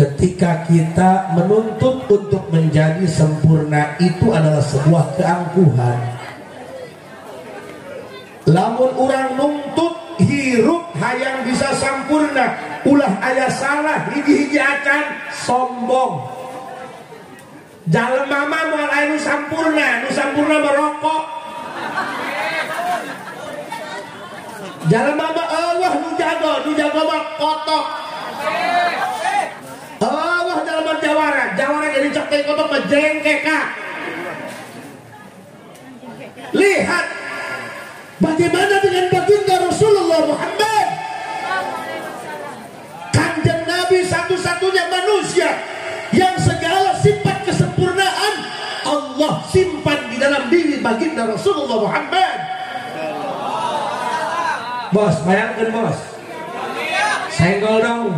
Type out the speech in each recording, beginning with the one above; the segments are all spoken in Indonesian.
ketika kita menuntut untuk menjadi sempurna itu adalah sebuah keangkuhan. Lamun orang nuntut hirup hayang bisa sempurna, ulah aya salah hiji-hiji acan sombong. Jalan mama moal aya nu sampurna merokok. Jalan mama Allah nu jago mah kotok. Allah dalam jawara jadi cek teh kotok mah jengkek. Lihat bagaimana dengan baginda Rasulullah Muhammad, kanjeng Nabi satu-satunya manusia yang segala sifat kesempurnaan Allah simpan di dalam diri baginda Rasulullah Muhammad. Bos, bayangkan bos, senggol dong.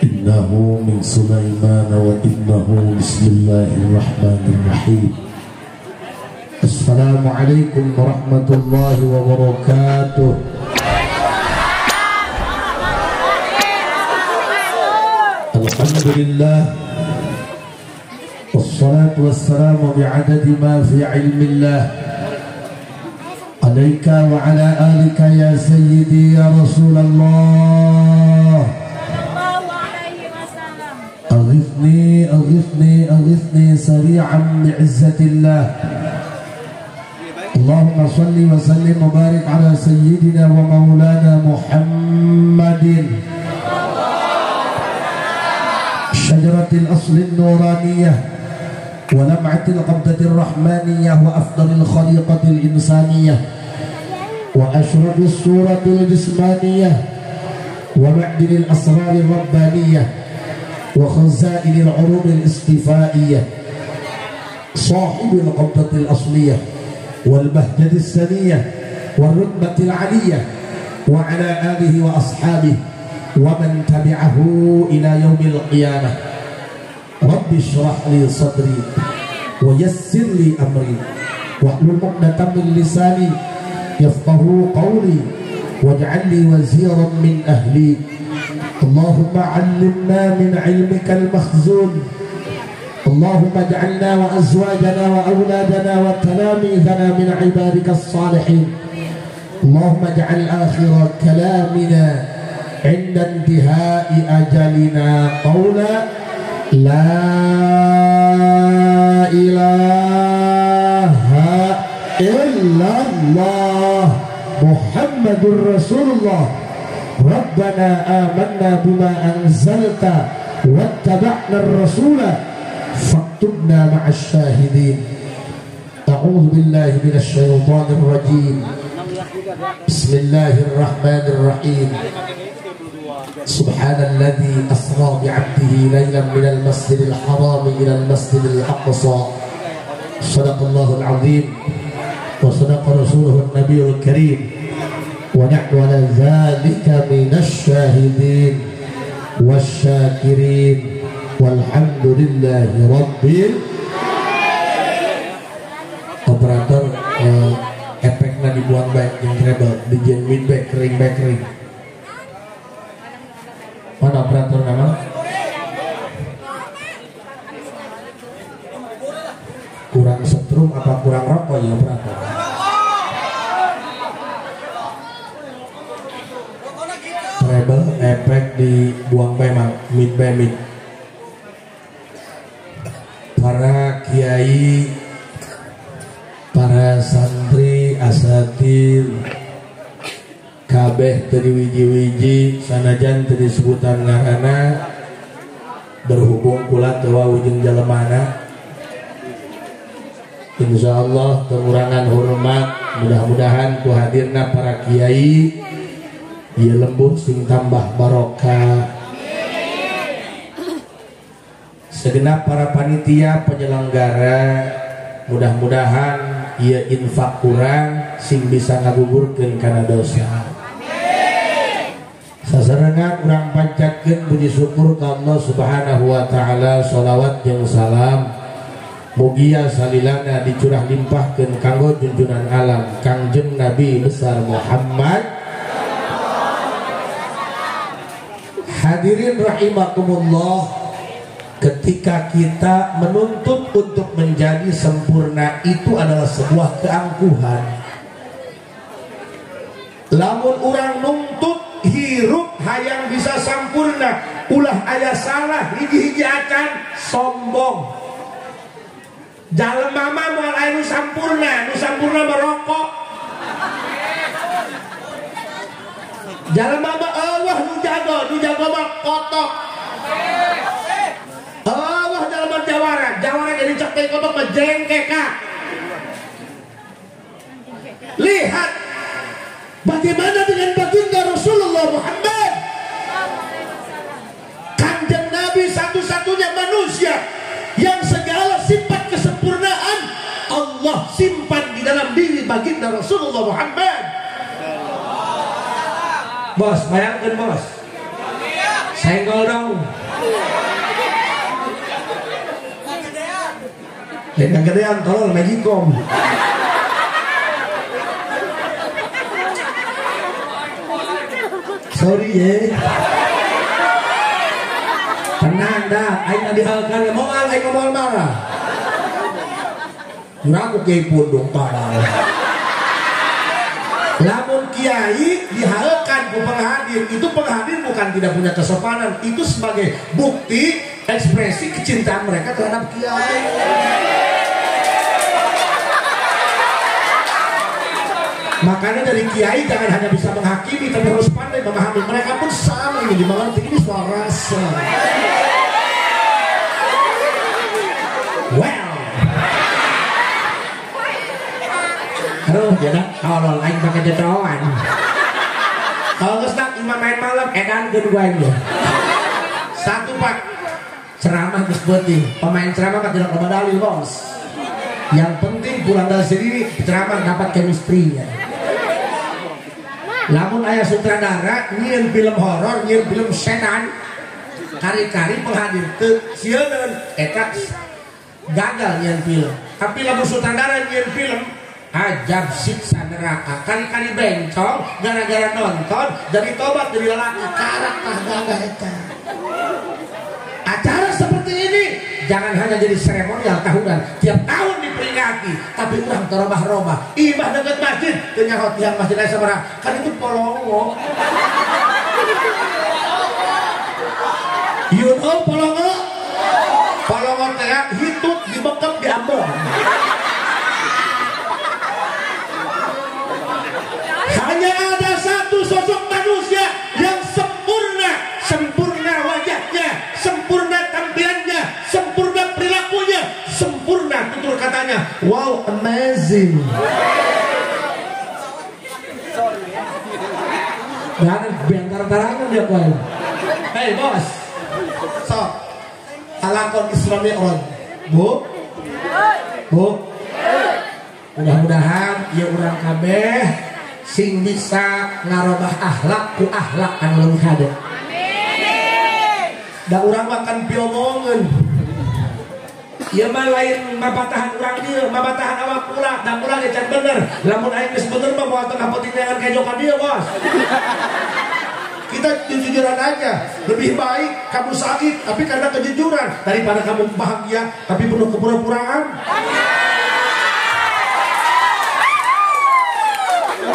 Innahu min Sulaiman wa innahu bismillahirrahmanirrahim. Assalamualaikum warahmatullahi wabarakatuh. Alhamdulillah wassalatu wassalamu bi'adadi ma fi ilmillah alaika wa ala alika ya sayyidi ya Rasulullah. أغثني سريعا بعزة الله. اللهم صل وسلم وبارك على سيدنا ومولانا محمد شجرة الأصل النورانية ولمعة القبضة الرحمانية وأفضل الخليقة الإنسانية وأشرف الصورة الجسمانية ومعدن الأسرار الربانية وخزائن العلوم الاصطفائية صاحب القبضة الأصلية والبهجة السنية والرتبة العلية وعلى آله وأصحابه ومن تبعه إلى يوم القيامة. رب اشرح لي صدري ويسر لي أمري واحلل عقدة من لساني يفقهوا قولي واجعل لي وزيرا من أهلي. اللهم علمنا من علمك المخزون. اللهم اجعلنا وأزواجنا وأولادنا وتلاميذنا من عبادك الصالحين. اللهم اجعل آخر كلامنا عند انتهاء أجلنا قولا لا إله إلا الله محمد رسول الله. ربنا آمنا بما أنزلت واتبعنا الرسول فاكتبنا مع الشاهدين. أعوذ بالله من الشيطان الرجيم. بسم الله الرحمن الرحيم. سبحان الذي أسرى بعبده ليلا من المسجد الحرام إلى المسجد الأقصى. صدق الله العظيم وصدق رسوله النبي الكريم ونحن على ذلك من الشاهدين والشاكرين والحمد لله رب operator efeknya dibuang baik yang treble dijamin baik kering mana operator nama kurang setrum apa kurang rokok ya operator. Treble efek dibuang memang mid. Para kiai, para santri, asatir, kabeh tadi wiji-wiji sanajan tadi sebutan ngaranna berhubung pula tewa wujud jalemana. Insyaallah kekurangan hormat mudah-mudahan ku hadirna para kiai ieu lembut sing tambah barokah. Segenap para panitia penyelenggara mudah-mudahan ieu infak kurang sing bisa ngagugurkeun kana dosa. Sasarangan urang panjatkeun puji syukur ka Allah Subhanahu wa taala, shalawat jeung salam mugia salilana dicurah limpahkeun kanggo junjunan alam Kangjeng Nabi besar Muhammad. Hadirin rahimakumullah, ketika kita menuntut untuk menjadi sempurna itu adalah sebuah keangkuhan. Lamun urang nuntut hirup hayang bisa sampurna, ulah aya salah hiji-hiji acan sombong. Jalema mah moal aya nu sampurna merokok. Jalema mah eueuh nu jago mah kotok. Eueuh jalema jawara jadi cek teh kotok mah jengkeka. Lihat bagaimana dengan baginda Rasulullah Muhammad, Kanjeng Nabi satu-satunya manusia yang segala sifat kesempurnaan Allah simpan di dalam diri baginda Rasulullah Muhammad. Bos, bayangkan bos, senggol dong. Yang kegedean tolol Magicom. Sorry ya. Tenang dah, aing dihalkan moal aing moal marah. Aku kiai pundung padahal. Lamun kiai dihalkan ku penghadir, itu penghadir bukan tidak punya kesopanan, itu sebagai bukti ekspresi kecintaan mereka terhadap kiai. Makanya dari kiai jangan hanya bisa menghakimi, tapi harus pandai memahami. Mereka pun sama ini dimengerti, ini soal rasa. Well, aduh, jadi kalau lain pakai jetoan. Kalau ngestak imam main malam, edan kedua ini. Satu pak, ceramah disebutnya. Pemain ceramah kan tidak ada dalil bos. Yang penting pulang dari sendiri ceramah dapat chemistry-nya. Lamun ayah sutradara nyieun film horor, nyieun film setan, kari-kari penghadir teu sieun eta gagal nyieun film. Tapi lamun sutradara nyieun film ajab siksa neraka, kari-kari bencong gara-gara nonton jadi tobat jadi lelaki karak tah gagah eta. Acara seperti ini jangan hanya jadi seremonial tahunan, tiap tahun diperingati, tapi urang terobah-robah. Imah dekat masjid, ternyata tiang masjid aya sabaraha, kan itu polongo. You know polongo? Polongo teh hitut dibekep di ambon. Hanya ada satu sosok manusia yang sempurna wajahnya, sempurna tampilannya, sempurna perilakunya, sempurna tutur katanya. Wow, amazing. Dan biantar-tarangan dia kuat. Hey bos, so alakon Islami on, bu, mudah-mudahan ya urang kabeh sing bisa ngarobah akhlak ku akhlak anu leuwih hade. Da urang makan piomongeun. Ieu mah lain mabatahan urang dieu, mabatahan awak ulah, da ulah ge can bener. Lamun aing geus bener mah moal tengah pentingan kejokan dieu, bos. Kita jujuran aja, lebih baik kamu sakit tapi karena kejujuran daripada kamu bahagia tapi penuh kepura-puraan.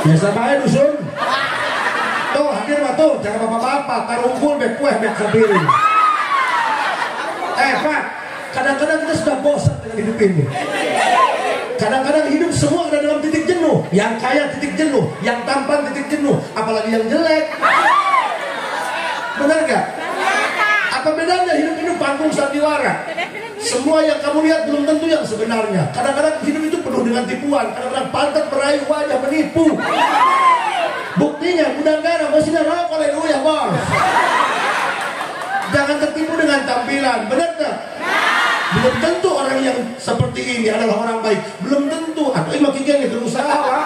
Biasa bae dusun. Tuh hadir mah tuh, jangan bapak-bapak, tarumpul bek kue bek sabiring. Pak, kadang-kadang kita sudah bosan dengan hidup ini. Kadang-kadang hidup semua ada dalam titik jenuh. Yang kaya titik jenuh, yang tampan titik jenuh, apalagi yang jelek. Benar gak? Apa bedanya hidup panggung sandiwara? Semua yang kamu lihat belum tentu yang sebenarnya. Kadang-kadang hidup itu penuh dengan tipuan. Kadang-kadang pantat meraih, wajah menipu. Buktinya gudang garam masih ngerokok, haleluya bos. Jangan tertipu dengan tampilan, benar tak? Belum tentu orang yang seperti ini adalah orang baik. Belum tentu. Atau ini makin gini berusaha Pak.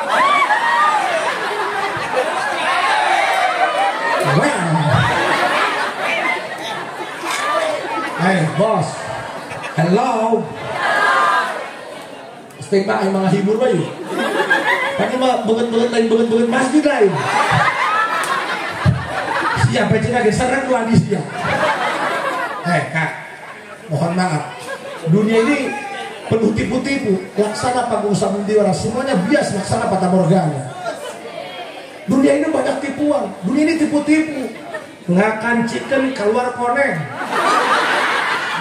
Hey bos, hello. Setengah yang menghibur bayu. Tadi mah bengen masjid lain. Siapa yang lagi serang lagi siap. Kak, mohon maaf. Dunia ini penuh tipu-tipu. Laksana panggung sandiwara, semuanya bias laksana fata morgana. Dunia ini banyak tipuan. Dunia ini tipu-tipu. Ngakan chicken keluar koneng.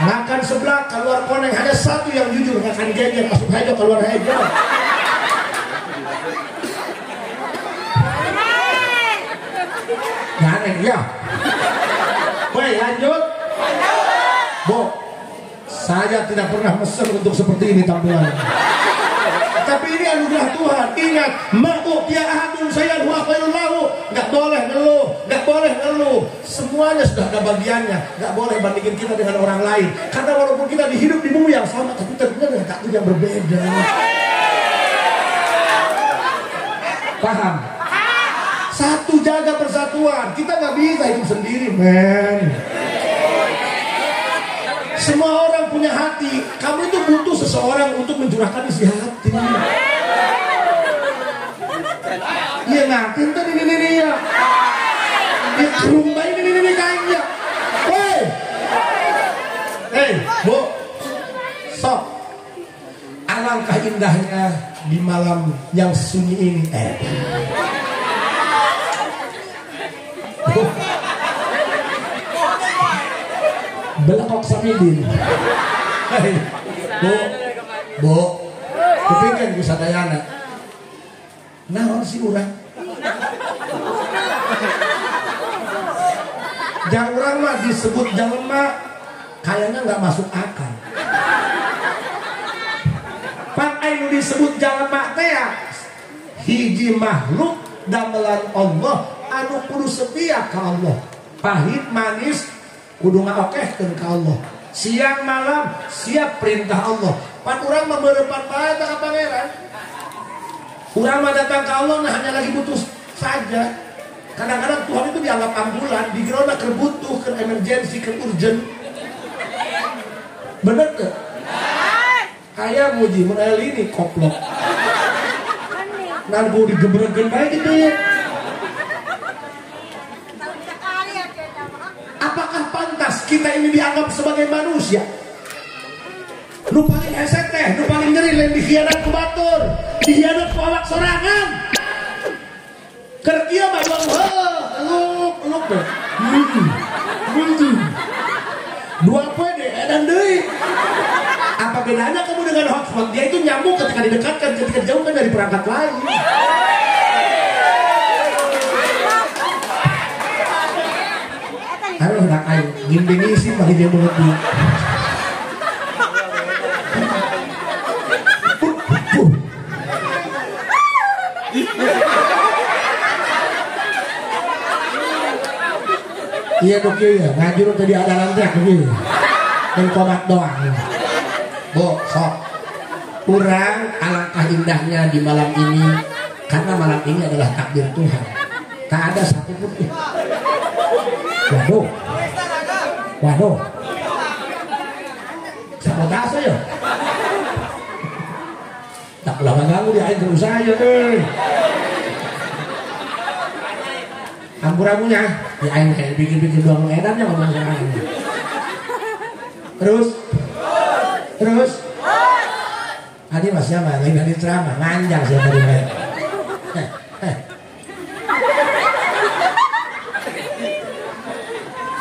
Makan sebelah keluar koneng. Hanya satu yang jujur, ngakan geger masuk hejo keluar hejo. Aneh ya. Baik lanjut. Bu, saya tidak pernah mesen untuk seperti ini tampilannya. Tapi ini anugerah Tuhan. Ingat, ma'u ya ahadun sayyan huwa khairul lahu. Enggak boleh ngeluh, enggak boleh ngeluh. Semuanya sudah ada bagiannya. Enggak boleh bandingin kita dengan orang lain. Karena walaupun kita hidup di bumi yang sama, tapi tentunya dengan takdir yang berbeda. Paham? Satu, jaga persatuan. Kita nggak bisa hidup sendiri, men. Semua orang punya hati. Kamu itu butuh seseorang untuk mencurahkan isi hati. Iya ngatin tuh ini ya. Dia kerumbai ini kayaknya. Hei, Bu. Sok. Alangkah indahnya di malam yang sunyi ini. Belakok samidin. Hei, Bu, kupingkan ku sadayana. Naon si urang? Jang urang mah disebut jelema kayaknya nggak masuk akal. Pan anu disebut jelema teh hiji makhluk damelan Allah anu kudu setia ka Allah. Pahit manis kudu ngaokehkeun ka Allah. Siang malam siap perintah Allah. Pan urang mah meurepan bae ka pangeran. Urang mah datang ka Allah nah hanya lagi butuh saja. Kadang-kadang Tuhan itu dianggap ambulan, digerona keur butuh, keur emergensi, keur urgent. Bener tuh? Kayak muji mun aya lini koplok. Nah gua digebregeun bae gitu ya. Apakah pantas kita ini dianggap sebagai manusia? Nu paling hese teh, nu paling nyeri lain dikhianat ku batur, dikhianat ku awak sorangan. Keur kieu mah eluk teh. Dua pede edan deui. Apa bedanya kamu dengan hotspot? Dia itu nyambung ketika didekatkan, ketika dijauhkan dari perangkat lain. Halo nak ayo, gimbingi sih bagi dia mulut dia. Iya dok ya, ngajur tadi ada lantai begini, dan komat doang. Bu, sok. Kurang alangkah indahnya di malam ini, karena malam ini adalah takdir Tuhan. Tak ada satupun. Waduh. Sabotase ya. Tak lama ganggu di air terus aja deh. Ampur-ampunya di air kayak bikin-bikin doang edannya ngomong sekarang. Terus. Tadi masnya mah lagi dari ceramah manjang sih tadi.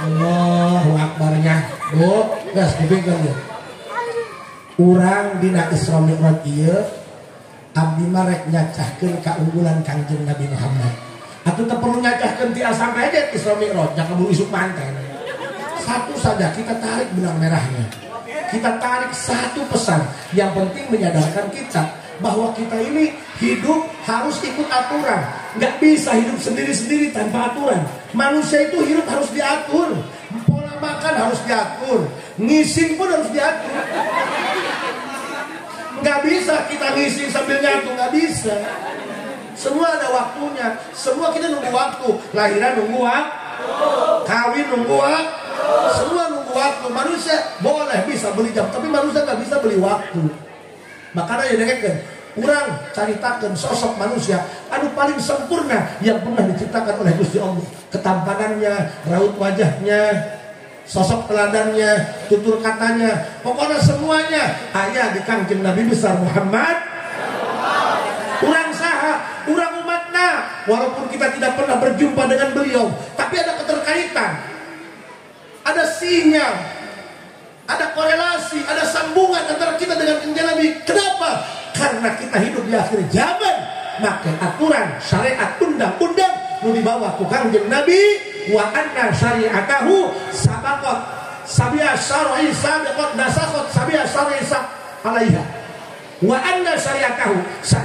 Allahu Akbarnya. Bu, gas dipikir ya. Urang dina Isra Mi'raj ieu abdi mah rek nyacahkeun kaunggulan Kangjeng Nabi Muhammad. Atuh teu perlu nyacahkeun ti sampai aja Isra Mi'raj, jangan bulu isuk manten. Satu saja kita tarik benang merahnya. Kita tarik satu pesan yang penting menyadarkan kita bahwa kita ini hidup harus ikut aturan. Nggak bisa hidup sendiri-sendiri tanpa aturan. Manusia itu hidup harus diatur. Pola makan harus diatur. Ngising pun harus diatur. Nggak bisa kita ngising sambil nyatu, nggak bisa. Semua ada waktunya. Semua kita nunggu waktu. Lahiran nunggu waktu, kawin nunggu waktu, semua nunggu waktu. Manusia boleh bisa beli jam, tapi manusia nggak bisa beli waktu. Makanya ya dengarkan, kurang caritakan sosok manusia anu paling sempurna yang pernah diciptakan oleh Gusti Allah. Ketampanannya, raut wajahnya, sosok teladannya, tutur katanya, pokoknya semuanya ayah di kangjeng Nabi besar Muhammad. Kurang saha, kurang umatna. Walaupun kita tidak pernah berjumpa dengan beliau, tapi ada keterkaitan, ada sinyal, ada korelasi, ada sambungan antara kita dengan kangjeng Nabi. Kenapa? Karena kita hidup di akhir zaman. Maka aturan, syariat, undang-undang nu dibawa ku kangjeng Nabi. Wa anna syari'atahu sabaqat sabiya syar'i sabiqat nasakhat sabiya syar'i alaiha. Wa anna syari'atahu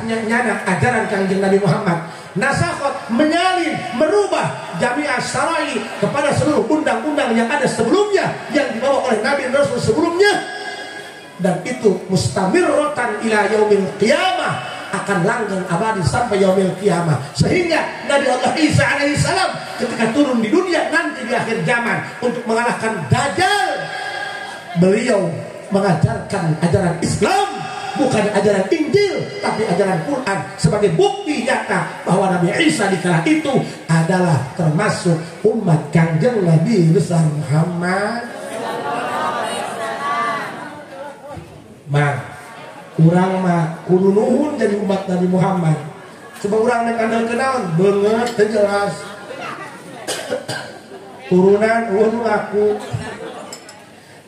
nyana ajaran kangjeng Nabi Muhammad nasakhat menyalin, merubah jami'a syar'i kepada seluruh undang-undang yang ada sebelumnya, yang dibawa oleh Nabi dan Rasul sebelumnya, dan itu mustamirrotan ila yaumil qiyamah, akan langgeng abadi sampai yaumil qiyamah. Sehingga Nabi Allah Isa alaihissalam ketika turun di dunia nanti di akhir zaman untuk mengalahkan Dajjal, beliau mengajarkan ajaran Islam, bukan ajaran Injil, tapi ajaran Quran, sebagai bukti nyata bahwa Nabi Isa di kala itu adalah termasuk umat kangjeng Nabi besar Muhammad. Mang, kurang mah kudu nuhun jadi umat Nabi Muhammad. Coba urang nek kandel kenaon beungeut teu jelas. Turunan ulun aku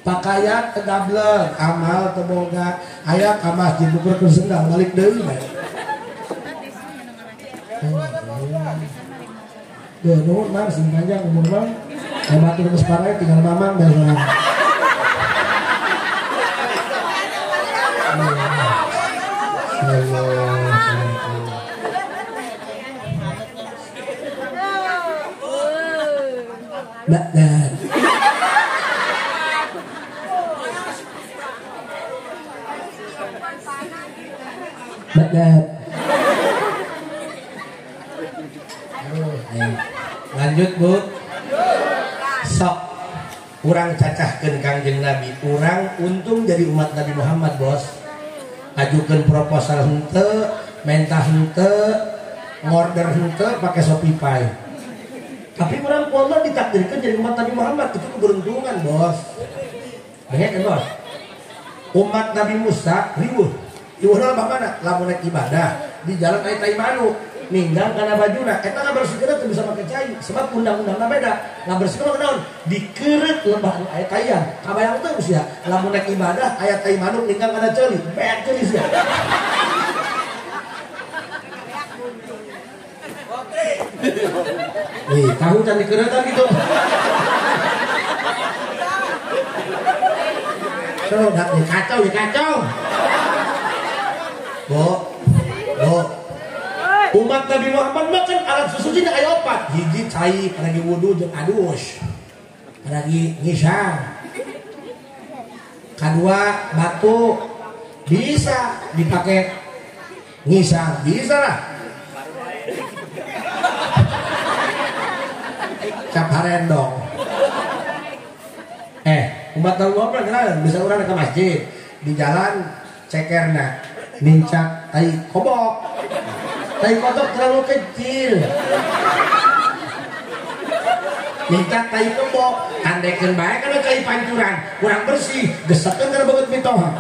pakaian kedableng, amal teboga, aya ka masjid bukur sendal balik deui bae. Tuh nuhun mang sing panjang umur mang. Matur geus parek tinggal mamang besoan. Bagdad. Bagdad. Lanjut Bu. Sok kurang cacahkeun kangjeng Nabi, kurang untung jadi umat Nabi Muhammad bos. Ajukeun proposal henteu, mentah henteu, ngorder henteu pakai Shopify. Tapi kurang Allah ditakdirkan jadi umat Nabi Muhammad, itu keberuntungan bos. Dengar kan bos? Umat Nabi Musa ribuh. Ribuh dalam mana? Lamun naik ibadah di jalan aya tai manuk, ninggal kana bajuna, eta ngabersihkeun teu bisa make cai, sebab undang-undangna beda. Ngabersihkeun kunaon? Dikeureut lembah aya taian. Kabayang teu sia, lamun naik ibadah aya tai manuk ninggal kana ceuli, beak ceuli sia. Nih, tahu dan dikeureut gitu. So, dak kacau. Bo. Umat Nabi Muhammad makan alat susuci aya opat. Hiji cai lagi wudu jeung adus. Lagi ngisang. Kedua batu bisa dipakai ngisang, bisa lah. Cap harendong. Umat Nabi Muhammad kenal bisa urang ke masjid di jalan cekerna nincak tai kobok. Tai kodok terlalu kecil. Nincak tai kobok, andekeun bae kana cai pancuran, kurang bersih, gesekeun kana beut mitoha.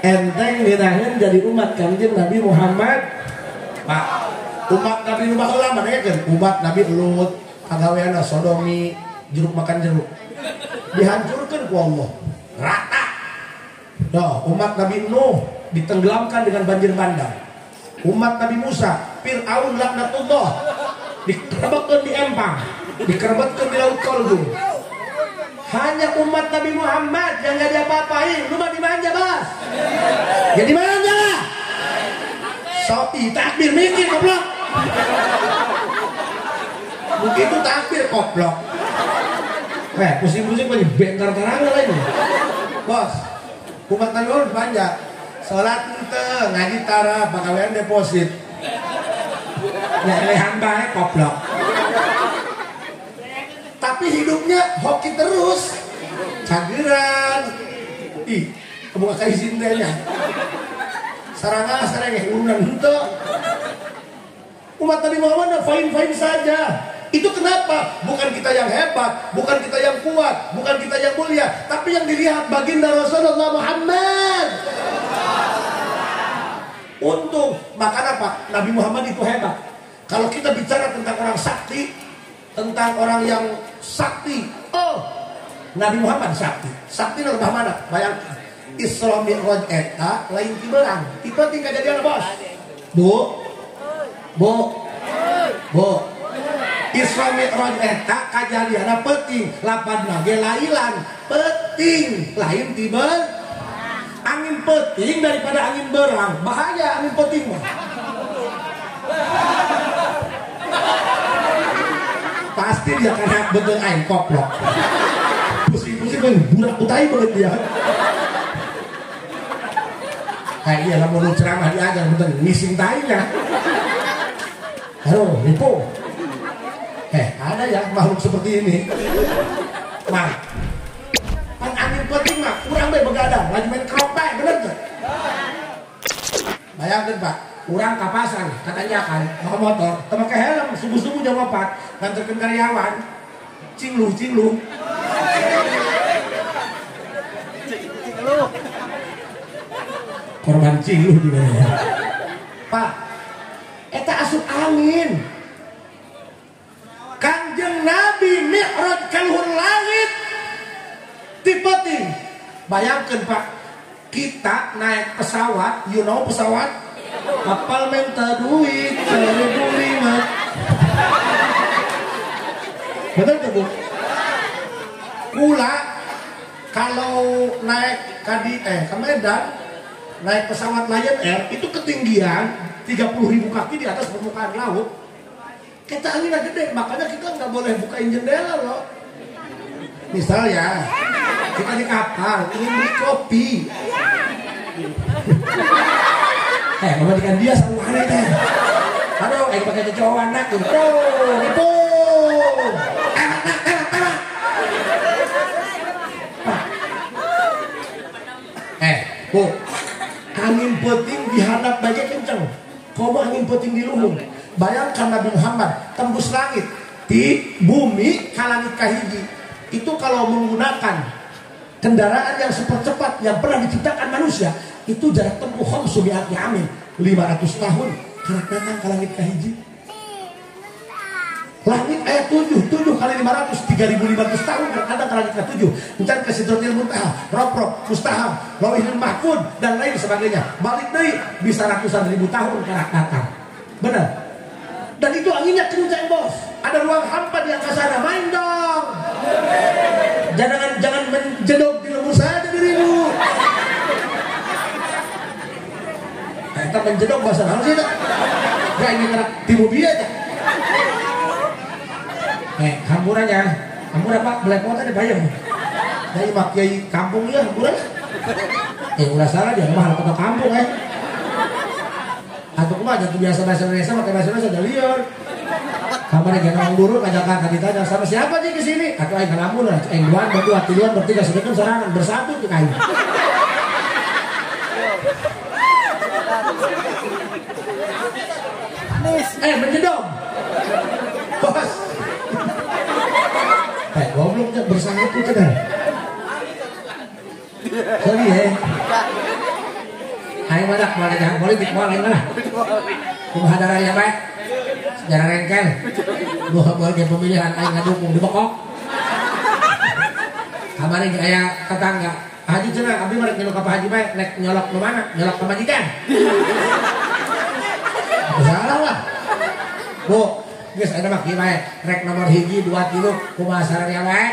Enteng diraheun jadi umat kanjeng Nabi Muhammad. Pak, umat Nabi nu baheula manekeun umat Nabi Lut, pagaweana sodomi, jeruk makan jeruk. Dihancurkan ku Allah. Rata. Nah, umat Nabi Nuh ditenggelamkan dengan banjir bandang. Umat Nabi Musa, Fir'aun laknatullah, dikerebetkeun di empang, dikerebetkeun di laut Kolgum. Hanya umat Nabi Muhammad yang gak diapa-apain. Lu mah dimanja, Bos? Ya dimanja lah. Sopi takbir mikir goblok. Begitu takbir goblok. Pusing-pusing banyak bentar terang lah ini. Bos, umat Nabi Muhammad dimanja. Salat ente ngaji tara pagawean deposit. Ya lehan bae goblok. Tapi hidupnya hoki terus. Cageran. Ih, kebuka kaizin tehnya. Sarangah sarengeh urunan henteu. Umat Nabi Muhammad fine-fine saja. Itu kenapa? Bukan kita yang hebat, bukan kita yang kuat, bukan kita yang mulia, tapi yang dilihat baginda Rasulullah Muhammad. Untung, maka apa? Nabi Muhammad itu hebat. Kalau kita bicara tentang orang sakti, tentang orang yang sakti, oh, Nabi Muhammad sakti. Sakti lebih mana? Bayangkan, Isra Mi'raj eta lain tibelang. Tipe tinggal jadi anak bos. Bu. Isra Mi'raj eta kajadiana penting, lapadna ge lailan, penting, lain tibel. Angin penting daripada angin berang, bahaya angin penting mah. Pasti dia kena betul aing koplok. Pusing-pusing kan budak utai banget dia. Kayak iya lah mau ceramah dia aja betul ngising tainya. Halo, Lipo. Ada ya makhluk seperti ini. Mah, kan angin penting mah, kurang bae begadang, lagi main keropek, bener gak? Bayangkan Pak, kurang kapasan, katanya kan, bawa motor, pakai helm, subuh-subuh jam 4, nganterkan karyawan, cinglu. Korban cinglu di mana ya? Pak, eta asup angin. Kanjeng Nabi Mi'raj ka luhur langit tipeting. Bayangkan Pak, kita naik pesawat, you know pesawat kapal minta duit 1.500. Betul gak Bu? Kula kalau naik ke Medan, naik pesawat Lion Air itu ketinggian 30.000 kaki di atas permukaan laut. Kita angin gede, makanya kita nggak boleh bukain jendela loh. Misalnya kita di kapal ingin beli kopi, membandingkan dia sama aneh teh. Aduh, ayo pakai cowok anak tuh, itu. Bu, angin peting dihadap baja kencang, komo angin peting di luhur. Bayangkan Nabi Muhammad tembus langit di bumi ka langit kahiji. Itu kalau menggunakan kendaraan yang super cepat yang pernah diciptakan manusia, itu jarak tempuh 500 amin, 500 tahun karena datang ke langit kahiji. Langit ayat 7 kali 500, 3.500 tahun karena datang ke langit ke-7. Mencari ke Sidratil Muntaha, Rob, Mustaham, Lauhul Mahfuz dan lain sebagainya. Balik deui bisa ratusan ribu tahun karena datang. Benar. Dan itu anginnya kencang bos. Ada ruang hampa di angkasa sana, main dong. Jangan menjedok di lembur saja dirimu. Kita menjedok bahasa apa sih tak? Gak ingin terak timu biaya aja. Hamburannya, hamburan Pak belepotan di bayam. Dari makiai kampung ya hamburan. Udah salah dia mah kota kampung Atau kumah jatuh biasa bahasa Indonesia pakai bahasa Indonesia udah liar. Kamarnya genong buruk ajakan ditanya sama siapa sih kesini? Atau aing ngalamun lah, aing duaan berdua, tiluan bertiga sedekun serangan bersatu tuh kain. Menjedong. Bos. Gobloknya bersatu kan. Sorry Ayo madak mulai jangan politik mulai mana? Kumahadaran ya baik. Sejarah rengkel. Dua boleh pemilihan ayo ngadukung di bokok. Kabarin kayak tetangga. Haji cenah abdi mah nyolok ka haji bae nek nyolok ke mana? Nyolok ke majikan. Salah lah. Bu, geus ada mah kieu bae rek nomor 1 2 3 kumaha saran ya bae.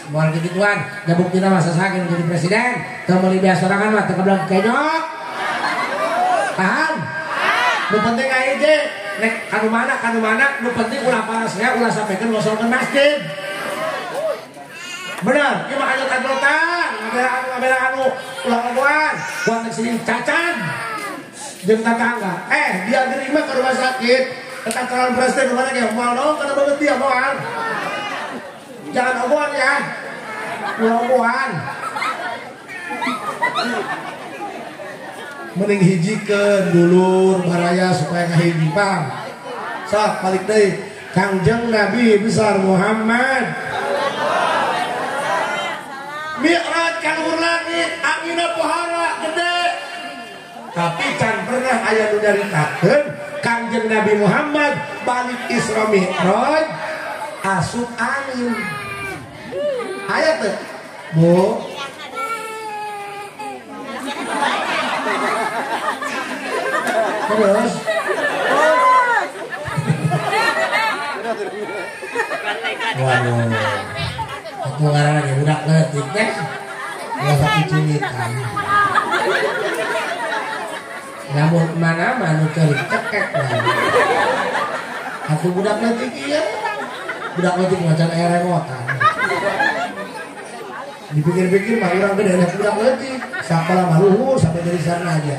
Moal gituan, da buktina masa saking jadi presiden, teu meuli biasa sorangan mah teu kebelang kenyok. Paham? Nu penting aja nek kanu mana, nu penting ulah parasnya ulah sampaikan ngosolkeun masjid. Bener, ieu mah anu tadlotan, ngabela anu ulah ngagoan, kuat nek sini cacan. Jeung tetangga, dia nerima ke rumah sakit, tetap calon presiden kemana kayak moal dong, karena banget dia moal. Jangan omongan ya, omongan. Mending hijikeun dulur baraya supaya ngahimpang. Sok balik deui Kangjeng Nabi besar Muhammad. Mi'raj ka luhur langit, angina pohara gede. Tapi can pernah aya nu nyaritakeun Kangjeng Nabi Muhammad balik Isra Mi'raj asup angin. Aya teh, Bu. Terus waduh, aku ngaranna ge budak leutik teh. Nggak diculikan. Namun mana nu teuing cekek lah. Aku budak leutik ieu. Budak leutik macan aya remotan. Dipikir-pikir mah urang gede nek budak leutik, sakala mah luhur sampai dari sana aja.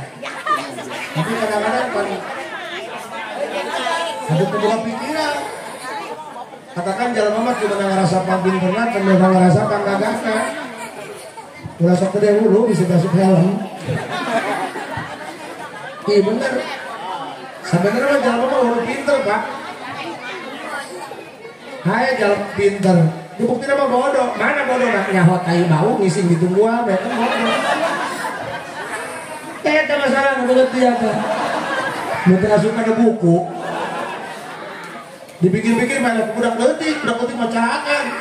Tapi kadang-kadang kan ada kebuka pikiran. Katakan jalan mama cuma ngerasa pampin pernah, kan ngerasa gagahna. Ulah sok gede hulu bisa masuk helm. Iya bener. Sebenarnya mah jalan mama hulu pinter pak. Hai jalan pinter. Dibukti nama bodoh. Mana bodoh nak nyahot kayu bau ngising gitu gua, betul bodoh. Eta masalah ngebelet dia teh. Mun teu suka ke buku. Dipikir-pikir mana budak leutik mah carakan.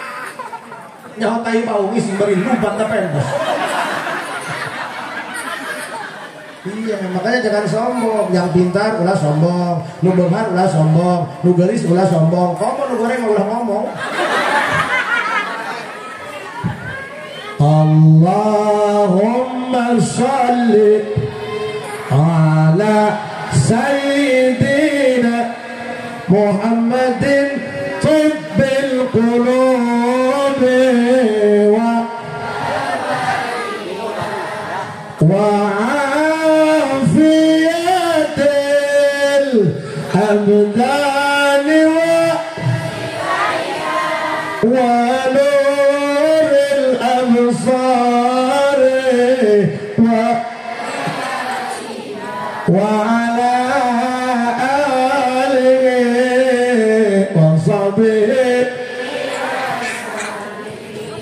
Nyaho tai bau ngising bari lumpat na pentos. Iya, makanya jangan sombong. Yang pintar ulah sombong, nu beunghar ulah sombong, nu geulis ulah sombong. Komo nu goreng ulah ngomong. Allahumma shalli ala sayyidina Muhammadin tibbil qulubi wa afiyatil abdani wa nuril absari wa ala alihi wa sahbihi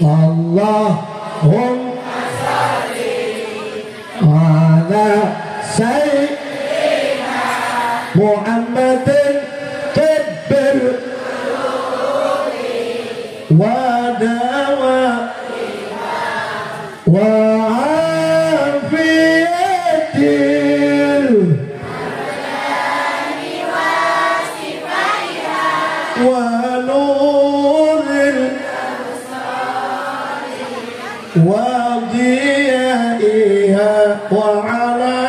Allahumma ala sayyidina Muhammadin tibbil wa dawa wa afiyatil wa nuril wa diyaiha wa ala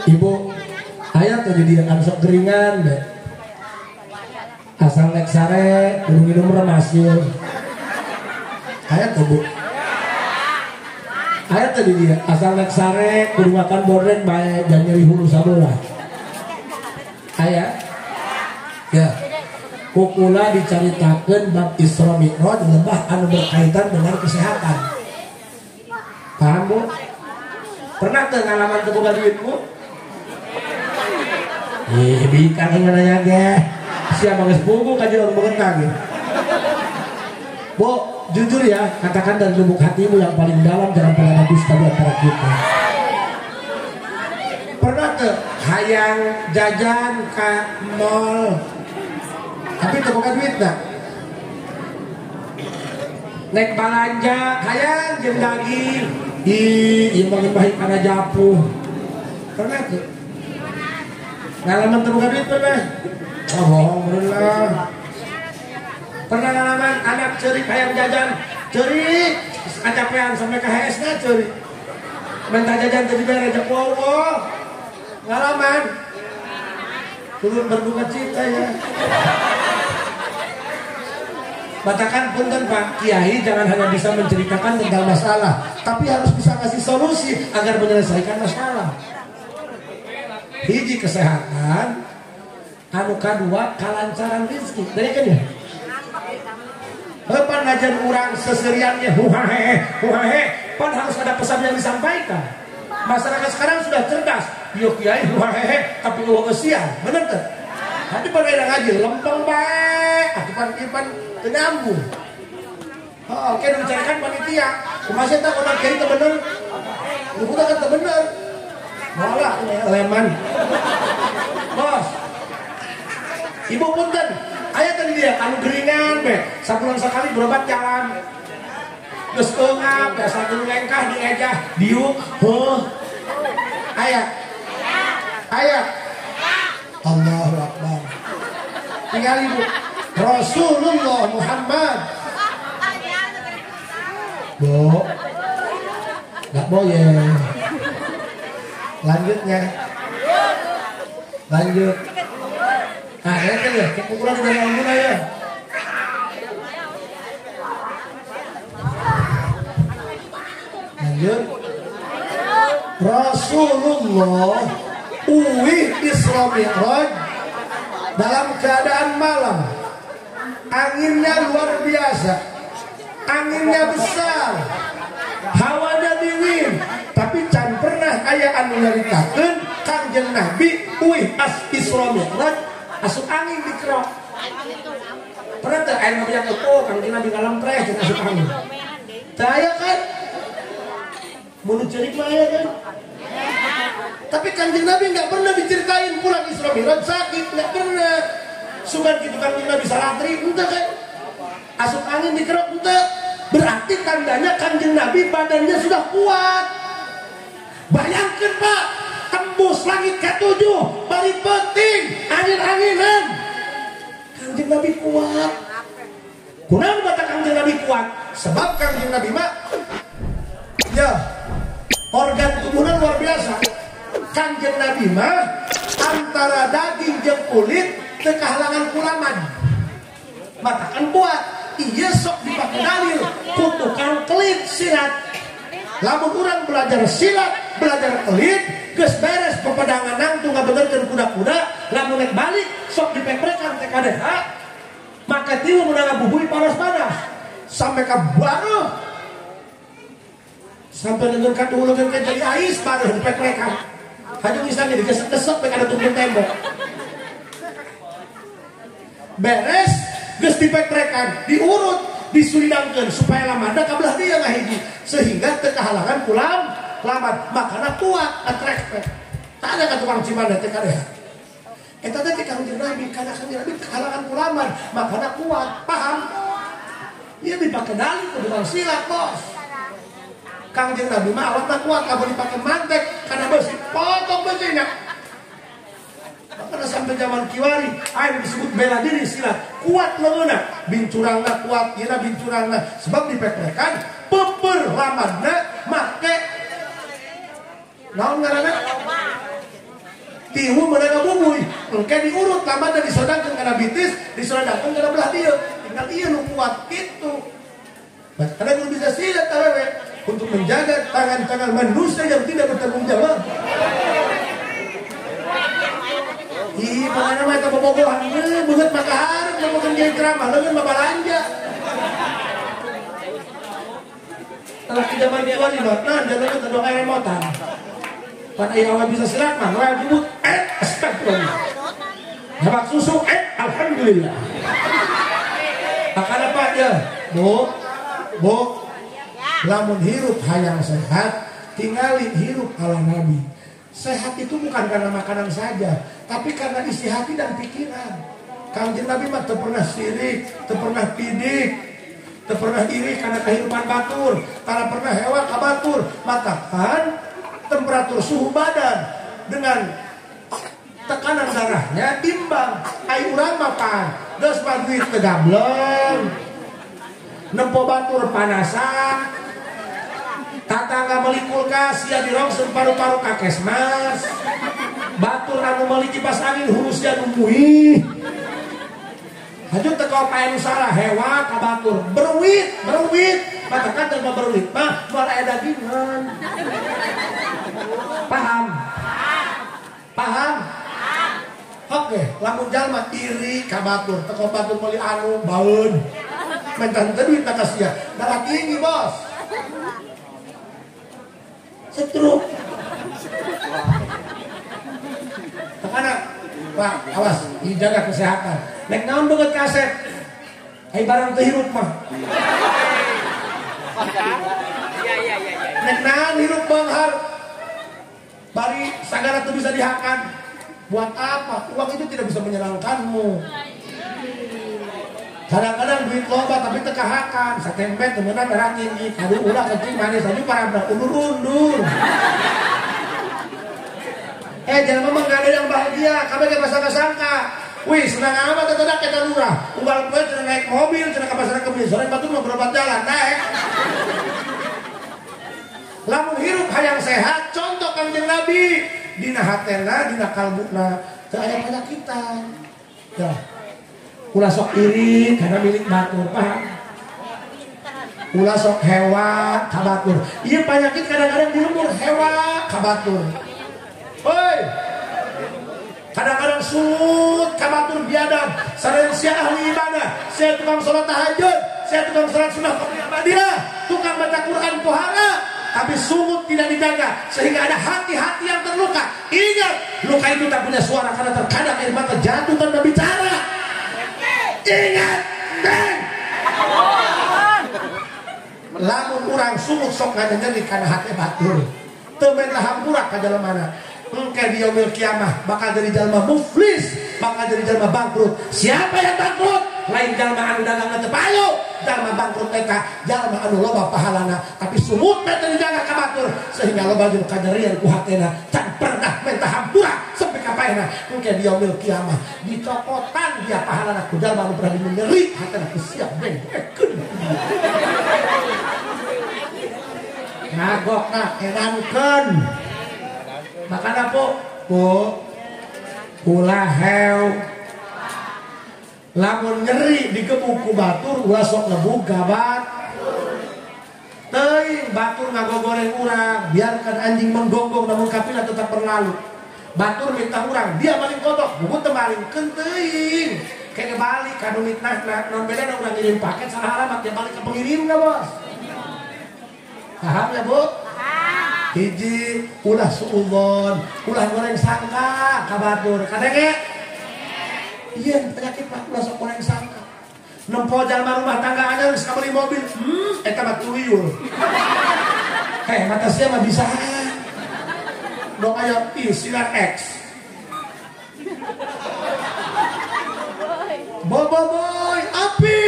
Ibu ayat tadi dia kan sok keringan deh. Asal nek sare kudu minum remas yeuh. Ayat tuh Bu. Ayat tadi dia asal nek sare kudu makan borek bae dan nyeri hulu sabelah. Ayat. Ya. Kukula dicaritakeun bab Isra Mi'raj lebah anu berkaitan dengan kesehatan. Paham Bu? Pernah teu ngalaman teu boga duit Bu? Bikang yang nanya ge. Siapa geus buku kajian mengenang ge. Bu, jujur ya, katakan dari lubuk hatimu yang paling dalam, jangan pernah ada dusta di antara kita. Pernah teu hayang jajan ka mall tapi teu boga duit dah. Nek balanja hayang jeung daging, ieu mah baik kana japuh. Pernah teu? Ngalaman teu boga duit pernah? Alhamdulillah. Pernah ngalaman anak cerik hayang jajan, cerik kecapean sampai ke HS-nya cerik. Minta jajan tadi beres aja wow. Ngalaman. Turun berduka cita ya. Batakan punten Pak Kiai, jangan hanya bisa menceritakan tentang masalah, tapi harus bisa kasih solusi agar menyelesaikan masalah. Hiji kesehatan, anu kadua kalancaran rezeki. Dari kan ya? Pan ngajan urang seseriannya huhahe, pan harus ada pesan yang disampaikan. Masyarakat sekarang sudah cerdas. Yo Kiai huhahe, tapi uang kesian, bener tuh? Tapi pan ngaji lempeng baik, atupan ipan nyambung. Oh, oke, dicarikan panitia. Kumasih tak konak Kiai itu bener. Ibu tak kata bener. Malah leman. Bos. Ibu punten. Aya tadi dia anu geringan be. Sabulan sekali berobat jalan. Geus eungap, biasa dulu lengkah di ejah, diuk. Heuh. Aya. Allahu Akbar. Tinggal ibu. Rasulullah Muhammad. Bo. Enggak boleh. Lanjut. Nah, itu ya, ukuran udah ngomong ya. Lanjut. Rasulullah Isra Mi'raj dalam keadaan malam. Anginnya luar biasa. Anginnya besar. Hawanya dingin. Tapi can pernah aya anu nyaritakeun Kangjeng Nabi Isra Mi'raj asup angin di kerok. Pernah tak air nabi yang Kangjeng Nabi ngalam preh jeung asup angin. Saya kan mulut cerik mah ya kan. Tapi Kangjeng Nabi nggak pernah diceritain pulang Isra Mi'raj sakit, nggak pernah. Sugan gitu Kangjeng Nabi salatri, entah kan. Asup angin di kerok entah. Berarti tandanya Kangjeng Nabi badannya sudah kuat. Bayangkan Pak, tembus langit ke-7, bari penting, angin-anginan. Kangjeng Nabi kuat. Kunaon kata Kangjeng Nabi kuat? Sebab Kangjeng Nabi mah ya organ tubuhnya luar biasa. Kangjeng Nabi mah antara daging jeung kulit teu kahalangan kulaman. Matakan kuat. Iya sok dipakai dalil kutukan kelit silat. Lamun urang belajar silat, belajar kelit, geus beres pepedangan nangtu ngabenerkeun kuda-kuda, lamun nek balik sok dipeprekan teh KDH. Maka tilu menang bubui panas-panas sampai ka baru. Sampai dengan kadulukeun jadi ais baru dipeprekan. Hanya misalnya digesek-gesek pe kana tumpul tembok. Beres geus dipeprekan, diurut, disulidangkeun supaya lamanda ka belah dia ngahiji sehingga teu kahalangan kulam laman makana kuat atrek. Tak ada ka tukang cimanda teh kadeh. Eta teh Kangjeng Nabi kana Kangjeng Nabi kahalangan kulaman makana kuat, paham? Ieu dipake dalil ku tukang silat, Bos. Kangjeng Nabi mah awatna kuat kabeh dipake mantek kana besi potong besina. Karena sampai zaman kiwari, air disebut bela diri silat. Kuat leuna, bincurangna kuat, ina bincurangna. Sebab dipeprekan, peper lamadna, make. Naon ngaranna? Tihu meunang bubui. Engke diurut lamadna disodangkeun kana bitis, disodangkeun kana belah dieu. Tinggal ieu nu kuat kitu. Karena belum bisa silat awewe untuk menjaga tangan-tangan manusia yang tidak bertanggung jawab. Ih, pokoknya mah itu bobogohan ini, banget maka harus ngomongin jadi ceramah, lo kan babalanja. Setelah di zaman dia wali, nah, jangan lupa doa remotan. Pada yang awal bisa silat, mah, royal jubut, astagfirullah. Habak susu, alhamdulillah. Akan apa aja, bu, lamun hirup hayang sehat, tinggalin hirup ala Nabi. Sehat itu bukan karena makanan saja, tapi karena isi hati dan pikiran. Kangjeng Nabi mah teu pernah sirik, teu pernah pidik, teu pernah iri karena kehidupan batur, karena pernah hewa ka batur. Matakan temperatur suhu badan dengan tekanan darahnya timbang. Ai urang mah pan geus mah duit teu gableng. Nempo batur panasan. Tatangga meuli kulkas sia dirongseun paru-paru ka kesmas. Batur anu meuli kipas angin hurusnya numuih. Hajut teu pae nu salah hewa ka batur. Beruit. Matakan teu beruit mah moal aya dagingan. Paham? Oke, lamun jalma iri ka batur, teu batur meuli anu baeun. Mentan teu duit ka sia. Darah tinggi, Bos. Setruk. Makanya, Pak, awas, dijaga kesehatan. Nek naon beungeut kaset. Ai barang teu hirup mah. Nek naon hirup banghar. Bari sagala teu bisa dihakan. Buat apa? Uang itu tidak bisa menyenangkanmu. Kadang-kadang duit loba tapi teu kahakan. Satempe teu meunang darah tinggi. Aduh ulah kencing manis aja parabda undur-undur. Jangan memang gak ada yang bahagia. Kami gak sangka-sangka. Wih senang amat tetap kita lurah. Unggal gue cenah naik mobil, cenah ke pasar kebeli. Sore batu mau berobat jalan, naik. Lamun hirup hayang sehat, contoh Kanjeng Nabi. Dina hatena, dina kalbuna, teu aya penyakitan. Ya. Ulah sok iri karena milik batur, paham? Ulah sok hewa ka batur. Ieu penyakit kadang-kadang di umur hewa ka batur. Oi. Kadang-kadang sulut ka batur biadab. Sareng sia ahli ibadah, sia tukang salat tahajud, sia tukang salat sunah qabliyah ba'diyah, tukang baca Quran pohara. Tapi sumut tidak dijaga sehingga ada hati-hati yang terluka. Ingat, luka itu tak punya suara karena terkadang air mata jatuh tanpa bicara. Ingat, deng. Lamun urang sumut sok ngadengeun kana hati batur. Teu men hampura ka jalemana. Engke di yaumil kiamah bakal jadi jalma muflis, bakal jadi jalma bangkrut. Siapa yang bangkrut? Lain jalma anu dagang teu payu, jalma bangkrut eta jalma anu loba pahalana tapi sumut teh teu dijaga ka batur sehingga loba jeung kajarian ku hatena can pernah menta hampura sampai ka paena. Engke di yaumil kiamah dicopotan dia pahalana ku jalma anu pernah dimenyeri hatena siap bengkeun. Ngagokna enangkeun. Makanya po ulah hew lamun nyeri digebuk ku batur ulah sok ngebuk gabat teuing batur ngagogoreng urang biarkan anjing menggonggong namun kapina tetap berlalu. Batur minta urang dia maling kodok bubut teu maling teuing kayak balik kanu mitnahna non beda urang ngirim paket salah alamat dia balik ke pengirim enggak bos? Paham ya bu? Hiji ulah suudzon, ulah goreng sangka ka batur. Kadenge iya penyakit mah ulah sok goreng sangka. Nempo jalma rumah tangga anyar geus kabeli mobil, eta mah tuyul. Mata sia mah bisa. Dong aya sinar X. Boy, api.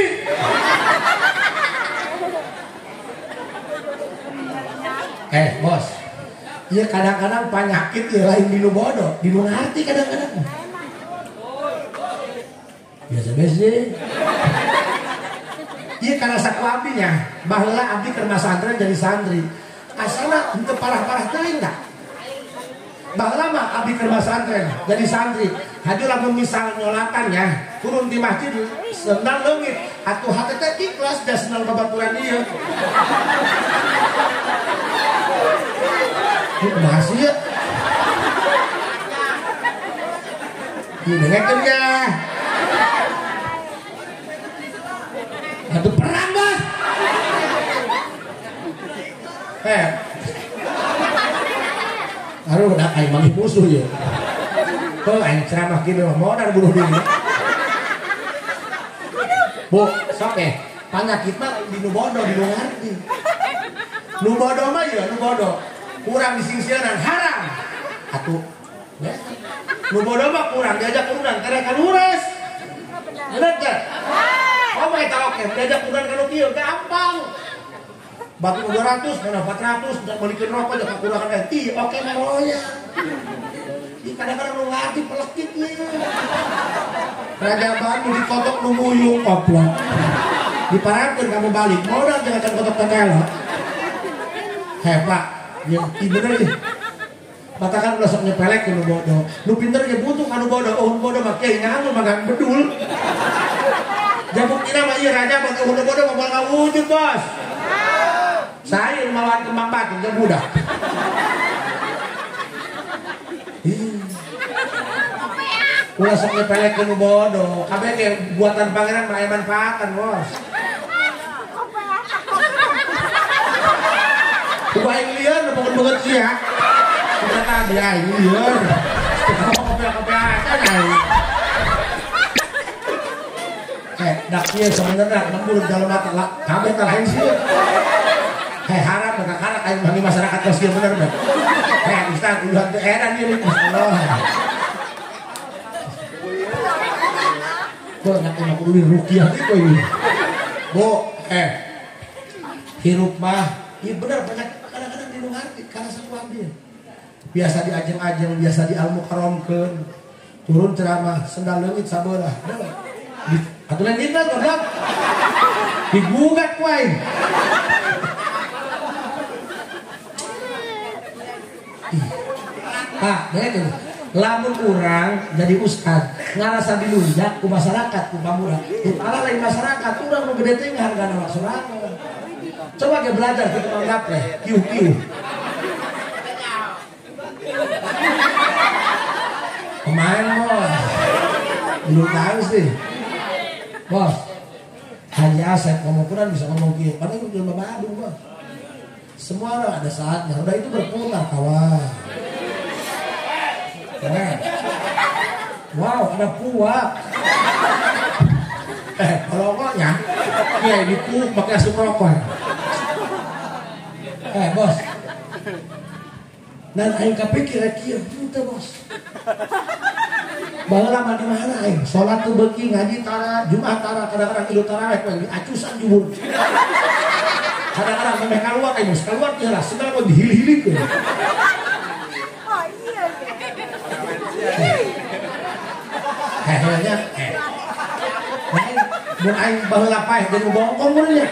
Bos, iya kadang-kadang penyakit ya lain di lu bodoh, di lu ngerti kadang-kadang. Biasa-biasa sih. Iya karena saku abinya, bahwa abdi ke santren jadi santri. Asalnya untuk parah-parah teuing enggak? Bahwa mah abdi ke santren jadi santri. Haju lamun misal nyolatannya, turun di masjid sendal leungit, atuh hate teh ikhlas da sendal babaturan ieu. Masih ya ini dengarkan ya aduh perang bos aduh udah kayak manggil musuh ya kok yang ceramah gini mau dan bunuh diri bu sok penyakit mah di nubodo di ngerti nubodo mah ya nubodo kurang disingsiran haram atuh ya nu bodoh mah kurang diajak urang kada kalures bener teh oh mah eta oke diajak urang kana kieu gampang batu 200 kana 400 udah balikin rokok jeung kakurangan oke mah roya kadang-kadang lu ngerti pelekitnya. Raja Banu dikotok lu muyung oplok. Diparahkan kamu balik, modal jangan kotok tetelo. Pak, ya bener nih. Katakan udah sok nyepelek lu bodoh. Lu pinter ya butuh kan lu bodoh. Oh bodoh makai nganu magang bedul. Jabuk kira mah iya raja bang bodoh mau bakal wujud bos. Saya melawan kembang batu dia budak. Ulah sok nyepelek lu bodoh. Kabeh kayak buatan pangeran mah manfaatan bos. Kubaing lian bukan banget sih ya. Kita dia ini lian. Kopi aja nih. Daknya sebenarnya nembul dalam mata lah. Kabeh terakhir sih. Harap mereka harap ayo bagi masyarakat kosnya bener bener. Ustaz udah eran ini Allah. Bo nak enak dulu rukiah itu ini. Bo hirup mah, iya benar banyak kadang-kadang di ngerti karena satu ambil. Biasa di ajeng-ajeng, biasa di al-mukarramkeun. Turun ceramah sendal leungit sabelah. Aturan kita goblok. Digugat wae. Pak, betul. Lamun urang jadi ustad ngarasa dilunjak ku masyarakat ku pamura. Utara lain masyarakat urang nu gede teh hargana masyarakat. Coba ge belajar ke tukang gaple, kiu-kiu. Pemain bos. Belum tahu sih. Bos. Haji Asep ngomong Quran bisa ngomong kiu. Padahal itu belum Badung bos. Semua ada saatnya. Udah itu berputar kawan. Wow, ada puak. Rokoknya ya dipuk pakai asap rokok. Bos. Dan aing kapikir kieu teh bos. Baheula mah di mana aing? Salat teu beuki, ngaji tara, Jumat tara, kadang-kadang ieu tarawih we acusan jubur. Kadang-kadang sampai keluar aing, keluar teh lah, segala mau dihili-hilikeun. Hehnya mun aing baheula paeh jadi bongkong mulanya.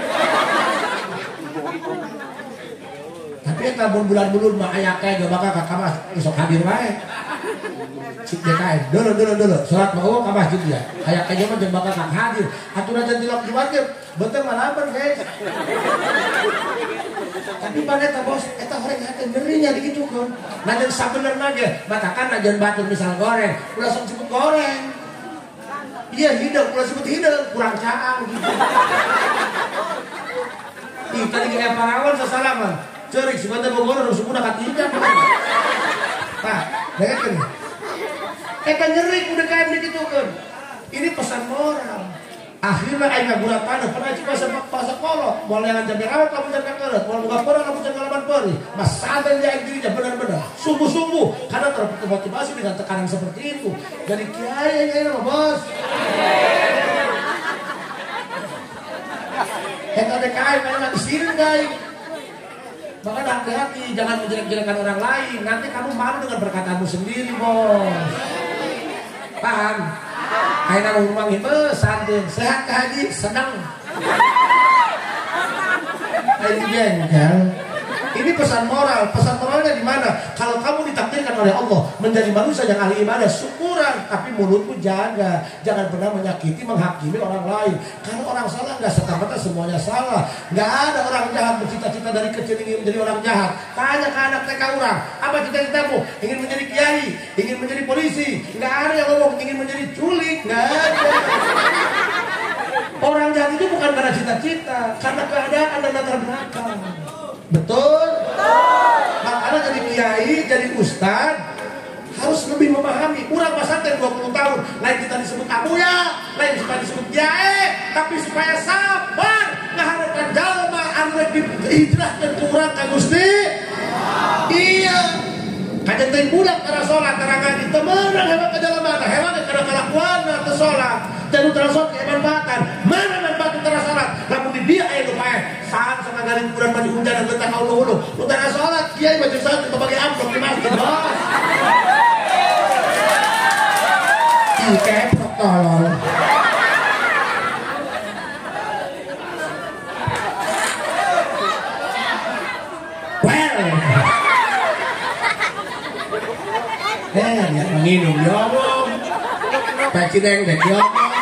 Tapi eta mun bulan-bulan mah aya kae ge bakal ka kamar sok hadir wae. Cik DKM dulu salat mah ka masjid ya. Aya kae mah jeung bakal ka hadir. Aturan jangan dilok di wajib. Betul malapan guys. Tapi pada eta bos eta horeng hate ngerinya digitukeun. Najan sabenerna ge matakan najan batur misal goreng, ulah sok sebut goreng. Iya hidup, ulah sebut hidup, kurang caang gitu. Ih tadi kayak parawan sasalaman. Cerik sebentar Bogor harus sudah katiga. Pak, lihat kan. Eta nyerik udah kayak digitukeun. Ini pesan moral. Akhirnya aing ngaguratan pernah coba sepak pasak kolok, moal yang jambe rawat kamu jangan keret, moal buka perang kamu jangan ngalaman peri. Mas santai dia dirinya benar-benar sungguh-sungguh karena termotivasi dengan tekanan seperti itu. Jadi kiai ini mah bos. Eta DKI memang di sini guys. Maka hati-hati jangan menjelek-jelekan orang lain. Nanti kamu malu dengan perkataanmu sendiri bos. Paham? Aina mau ngomongin santun sehat ke haji senang. Ini jengkel. Ini pesan moral. Pesan moralnya di mana? Kalau kamu ditakdirkan oleh Allah menjadi manusia yang ahli ibadah, syukuran. Tapi mulutmu jaga. Jangan pernah menyakiti, menghakimi orang lain. Karena orang salah nggak serta-merta semuanya salah. Nggak ada orang jahat bercita-cita dari kecil ingin menjadi orang jahat. Tanya ke anak TK orang, apa cita-citamu? Ingin menjadi kiai, ingin menjadi polisi. Nggak ada yang ngomong ingin menjadi culik. Nggak ada. Orang jahat itu bukan karena cita-cita, karena keadaan dan latar belakang. Betul? Makanya jadi kiai, jadi ustad harus lebih memahami. Urang pesantren 20 tahun, lain kita disebut abuya, lain supaya disebut kiai, tapi supaya sabar ngaharapkan jalma anu hijrah dan kurang ka Gusti. Iya. Kajen teh budak karena salat karena ngaji teu meunang hebat ka jalma, hebat karena kalakuanna teu salat. Dan utara salat ke manfaatan. Mana manfaat utara salat? Lamun di dia aya nu paeh. Saat sama garing bulan mandi hujan dan letak Allah. Utara salat kiai baju salat sebagai amplop di masjid. keprok tolol. Dia menginum diomong, peci dengdek diomong,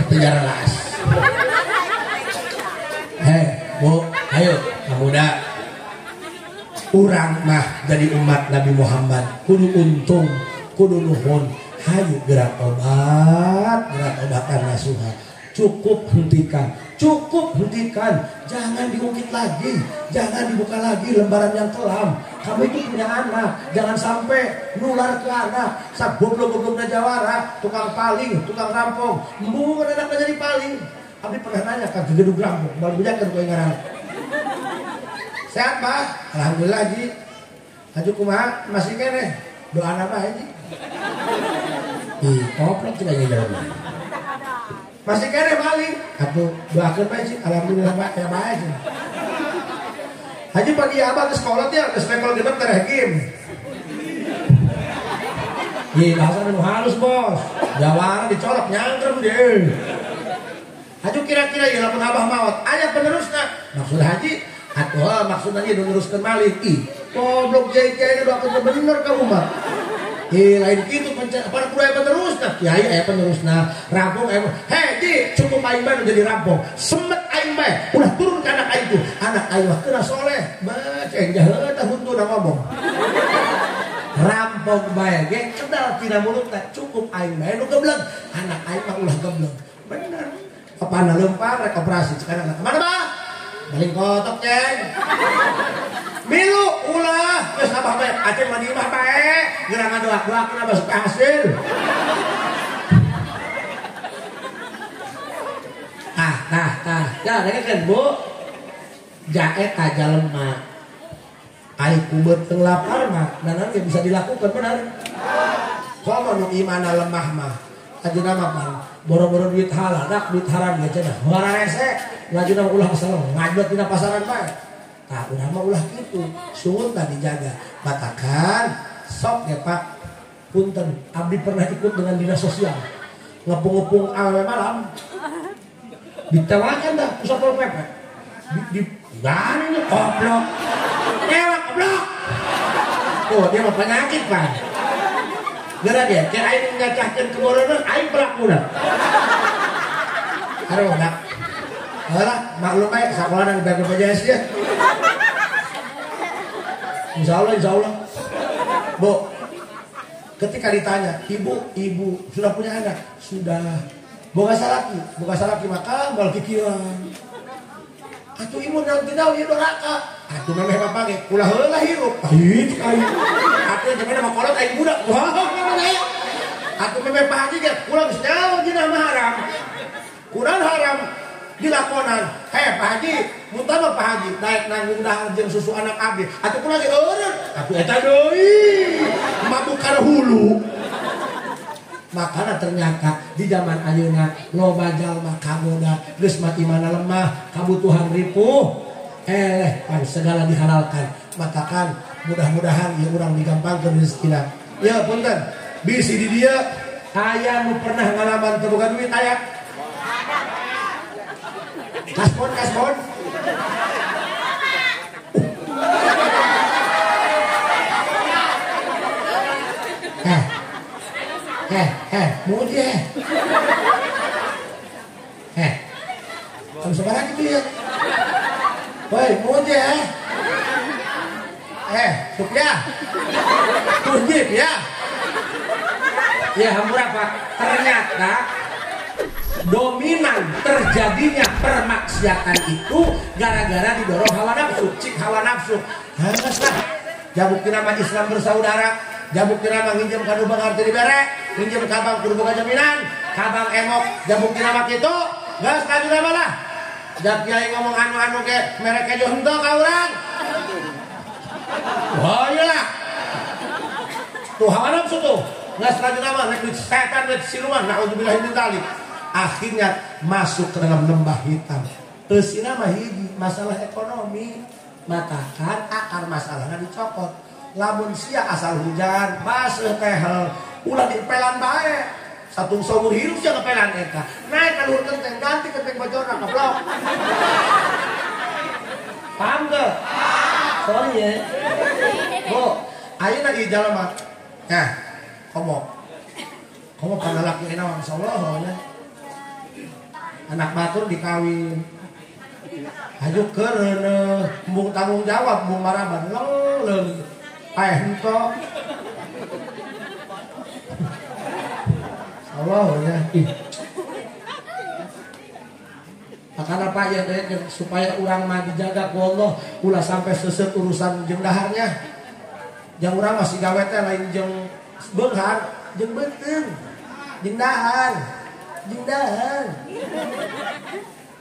penjara las. Bu, ayo, kamu udah. Urang mah jadi umat Nabi Muhammad kudu untung, kudu nuhun, hayu gerak obatan nasuha. Cukup hentikan, jangan diungkit lagi, jangan dibuka lagi lembaran yang kelam. Kamu itu punya anak, jangan sampai nular ke anak. Sak goblok-goblokna jawara, tukang paling, tukang rampong, mbuh anaknya jadi paling. Abi pernah nanya ke gedung rampong, baru bujakan kowe ngaran. Sehat Pak? Alhamdulillah Haji. Haji kumaha? Masih kene. Doa apa Haji? Koplok tidak jawab. Masih kene paling. Atuh doakeun Pak Haji. Alhamdulillah Pak, ya Pak Haji. Haji pagi abah ke sekolah teh ke sekolah genep teh hakim. Bahasa nu halus bos. Jawara dicolok nyangkrem deh. Haji kira-kira ya lamun abah maot, aya penerusna. Maksud Haji, atuh maksudna ieu neruskeun malih. Goblok jai-jai doakeun bener kamu mah. Lain kitu para kudu aya penerusna. Kiai aya penerusna, rampung aya. Ji, cukup aing bae jadi rampung. Semet aing bae, ulah turun ke anak aing tuh. Anak aing mah keuna soleh. Ceng jaheut tah huntuna ngomong. Rampung bae ge kedal tina mulutna, cukup aing bae nu gebleng. Anak aing mah ulah gebleng. Bener. Kepana lempar rek operasi sekarang kemana Bang? Baling kotok ceng. Milu ulah geus abah bae aceng mah dieu mah bae. Gerangan doa-doakeun abah supaya hasil. Ya dengekeun Bu. Jae ka jalema. Ai kubeut teu lapar mah nanan ge bisa dilakukan benar. Soalna nu imana lemah mah ajeuna mah Bang. Boro-boro duit haladak, duit haram ya cenah. Wara rese, lajuna ulah kesel, ngajot dina pasaran bae. Tah urang mah ulah kitu, suun tah dijaga. Batakan sok ya Pak. Punten, abdi pernah ikut dengan dinas sosial. Ngepung-ngepung awewe malam. Ditawakan dah ku Satpol PP. Di bani goblok. Ewak goblok. Oh, dia mah penyakit Pak. Gara dia, kayak aing ngacahkeun keboronan, aing pelakuna. Aduh, enggak. Alah, maklum baik, sekolah dan dibagi PJS ya. Insya Allah. Bu, ketika ditanya, ibu sudah punya anak? Sudah. Boga salaki maka bal kikiran. Atuh ibu nanti daw ieu doraka. Atuh memeh bapak ge ulah heula hirup. Itu aing. Atuh jeung mah kolot aing budak. Wah, aya. Atuh memeh Pak Haji ge ulah geus daw dina haram. Kurang haram dilakonan. Pak Haji, muntah mah Pak Haji daek nanggung dahar jeung susu anak abdi. Atuh kunaon ge eureun. Atuh eta deui. Mabuk kana hulu. Makanya ternyata di zaman ayeuna loba jalma kagoda geus mah imana lemah, kabutuhan ripuh. Pan segala dihalalkan. Matakan mudah-mudahan ieu urang digampangkeun rezekina. Ya punten, bisi di dieu aya nu pernah ngalaman teu boga duit aya? Kaspon. Muji kamu sekarang gitu ya. Woi, muji Supya Tujib ya. Ya hampura Pak. Ternyata dominan terjadinya permaksiatan itu gara-gara didorong hawa nafsu. Cik hawa nafsu. Hangus lah. Jabuk nama Islam bersaudara. Jabuk nama nginjem kanu bangarti dibere. Nginjem kabang kudu boga jaminan. Kabang emok jabuk nama kitu. Geus kaju nama lah. Jak kiai ngomong anu-anu ke merek kejo henteu ka urang. Oh iyalah. Tuh hawa nafsu tuh. Geus kaju nama rek setan rek siluman naudzubillah min dzalik. Akhirnya masuk ke dalam lembah hitam. Teusina mah hiji masalah ekonomi. Matakan akar masalahnya dicopot. Lamun sia asal hujan, basuh tehel, ulah dipelan bae. Satu seumur hidup sih ngepelan eta. Naik ka luhur genteng ganti genteng bocorna kablok. Paham gak? Sorry ya. Bu, ayeuna ieu jalema. Nah, komo pangalaki naon insyaallah nya. Anak batur dikawin. Hajuk keureun embung tanggung jawab embung maraban leung. Henteu. Allah ya. Makanya Pak ya supaya orang mah dijaga ku Allah ulah sampai seuseut urusan jeung daharnya. Jeung urang masih gawe teh lain jeung beunghar, jeung beuteung. Jeung dahar. Jeung dahar.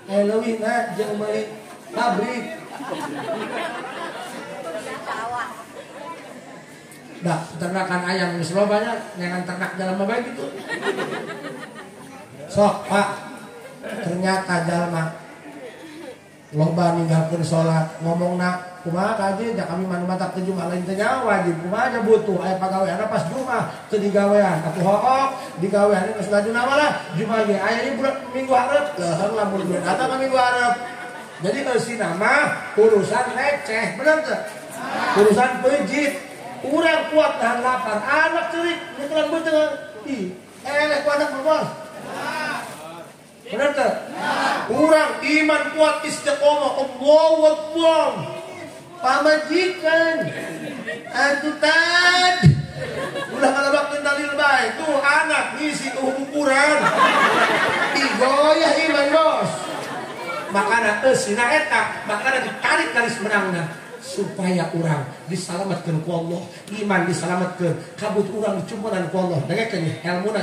Leuwihna jeung meuli pabrik. Dah, peternakan ayam geus loba nya, nyangan ternak jalma bae gitu. Sok, Pak. Ternyata jalma loba ninggalkeun salat, ngomongna kumaha ka aje da kami manu matak teh Jumat lain teh nya wajib, kumaha aja butuh aya pagawean pas Jumat teu digawean, atuh hook digawean geus lajuna mah lah Jumat ge aya di bulan minggu hareup, leuhar lamun bulan eta ka minggu hareup. Jadi eusina mah urusan leceh, bener teu? Urusan peujit. Urang kuat nahan lapar, anak cerik, nyekelan beuteung. Ih, eleh ku anak bos. Bener teu? Urang iman kuat istiqomah, Allahu Akbar. Pamajikan. Atuh tad. Ulah ngalabakeun dalil bae, tuh anak ngisi ukuran. Digoyah iman bos. Makana eusina eta, makana ditarik garis menangna. Supaya orang diselamatkan ku Allah, iman diselamatkan, kabut orang dicumpunan ku Allah. Dengekeun ilmu na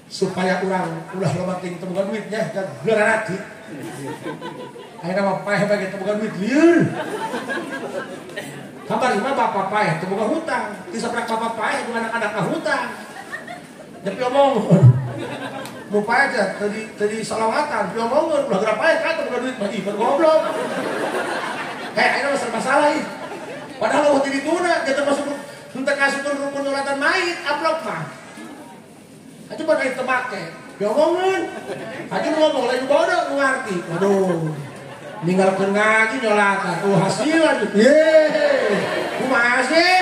supaya orang ulah loba ting teu boga duitnya dan geurarati. Ayeuna mah paeh bage teu boga duit lieur. Kamari mah bapak paeh teu boga hutang, disabrak bapak paeh jeung anak-anak hutang. Tapi omong mau paeh aja tadi salawatan, omong ulah geura paeh ka teu boga duit mah ih goblok. Kayak ini masalah ini. Padahal waktu dituna, dia termasuk untuk kasih rukun nyolatan mayit, aplok mah. Aja pada itu pakai. Dia ngomongin, aja ngomong lagi bodoh, ngerti. Waduh, ninggalkan ngaji nyolatan, tuh hasilan. Yeay, kumaha sih?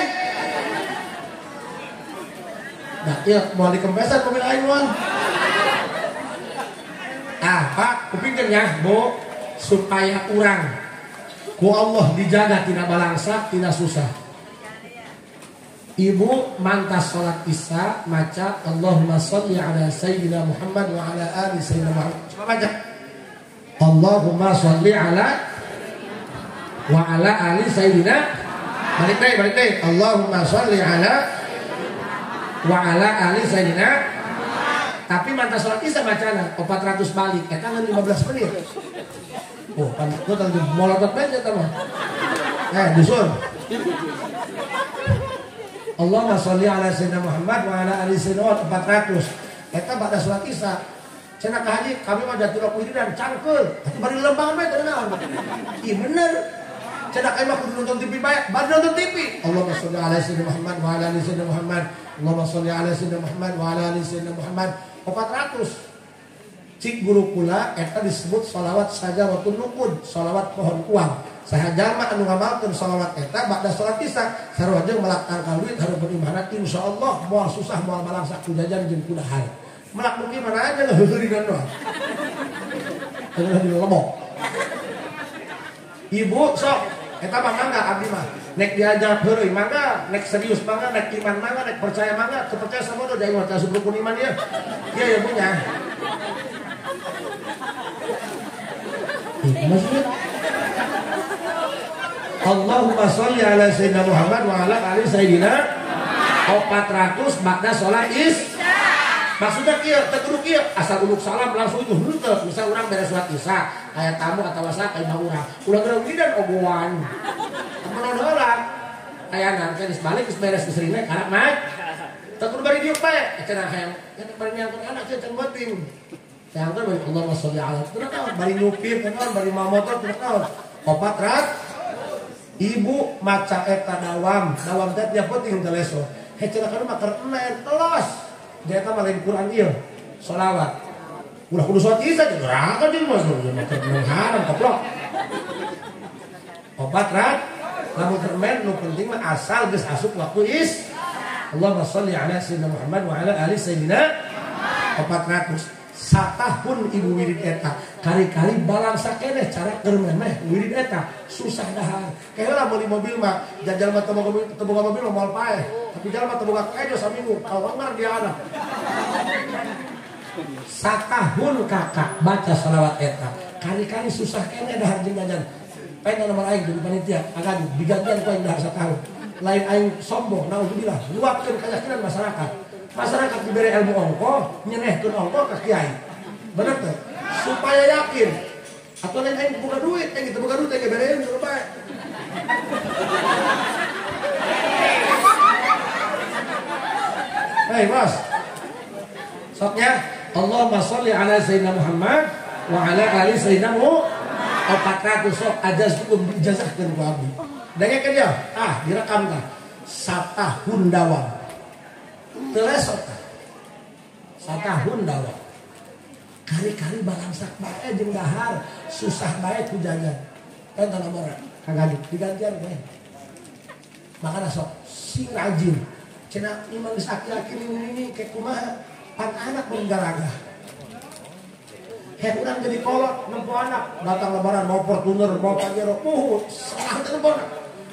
Nah, iya mau dikempesan mobil aing mah. Pak, kupingkeun ya, Bu, supaya urang ku Allah dijaga tina balangsa, tina susah. Ibu mantas salat Isya maca Allahumma sholli ala sayyidina Muhammad wa ala ali sayyidina Muhammad. Coba baca. Allahumma sholli ala wa ala ali sayyidina. Balik deh. Allahumma sholli ala wa ala ali sayyidina. Tapi mantas salat Isya bacana 400 balik, eta 15 menit. Oh, kan gua tadi molotot aja teman. Dusun. Allahumma sholli ala sayyidina Muhammad wa ala ali sayyidina 400. Eta bada salat Isya. Cenah ka haji kami mah jatuh wiridan cangkeul. Atuh bari lembangan bae teu naon. Ih bener. Cenah ka mah kudu nonton TV bae, bari nonton TV. Allahumma sholli ala sayyidina Muhammad wa ala ali sayyidina Muhammad. Allahumma sholli ala sayyidina Muhammad wa ala ali sayyidina Muhammad 400. Cik guru kula eta disebut sholawat sajaratul nuqud, sholawat pohon uang. Saha jalma anu ngamalkeun sholawat eta ba'da salat Isya sarua jeung melak tangkal duit hareup berimanat insyaallah moal susah moal malangsa ku jajan jeung ku dahar. Melak beuki mana aja heurinan doang. Teu dilebok. Ibu sok eta mah mangga abdi mah. Nek diajak heureuy mangga, nek serius mangga, nek iman mangga, nek percaya mangga, teu percaya sama do daing mah tasuk rukun iman ieu. Ieu ya punya. Maksudnya Allahumma sholli ala sayyidina Muhammad wa ala ali sayyidina 400 ba'da sholat Isya. Maksudnya kieu teu kudu kieu asal uluk salam langsung itu henteu. Misal urang beres sholat Isya aya tamu atawa saha ka imah urang ulah geura widan ogoan amun heula aya geus balik geus beres geus rina karek mah teu kudu bari diuk bae cenah hayang bari nyangkut anak cenah penting. Yang kan bari Allahumma sholli ala terus bari nyupir kan bari mamotor terus 400. Ibu maca eta dawam teh tiap penting teh leso. Cenah kana mah keur emen telos. Dia mah lain Quran ieu. Sholawat. Ulah kudu sholat isya jeung neraka jeung mah keur haram goblok. Opat rat. Lamun keur emen nu penting mah asal geus asup waktu is. Allahumma sholli ala sayyidina Muhammad wa ala ali sayyidina 400. Satahun ibu wirid eta kali-kali balang sakeneh cara keur memeh wirid eta susah dahar. Kayak meuli mobil mah jajal mah teu boga mobil moal paeh, tapi jalma teu boga kaejo saminggu kawangar dia anak. Satahun kakak baca shalawat eta kali-kali susah keneh dahar jeung jajan. Pengen nomor aing di panitia agan digantian ku aing dahar satahun. Lain aing sombong naudzubillah luapkeun keyakinan masyarakat. Masyarakat diberi ilmu ongko, nyerehkeun ongko ke kiai. Bener teh? Supaya yakin. Atau lain aing buka duit, yang kita buka duit yang berein suruh bae. Hei bos. Soknya Allahumma sholli ala sayyidina Muhammad wa ala ali sayyidina Muhammad. 400 sok ajas cukup dijazahkeun ku abdi. Dengekeun ya. Direkam tah. Satahun dawam. Telesot satahun dawa kali-kali balangsak bae jeung dahar susah bae ku jajan eta nomor kagak digantian bae makana sok sing rajin cenah imam geus aki-aki ini ke kumaha pan anak menggaraga urang jadi kolot nempo anak datang lebaran mau Fortuner mau Pajero salah telepon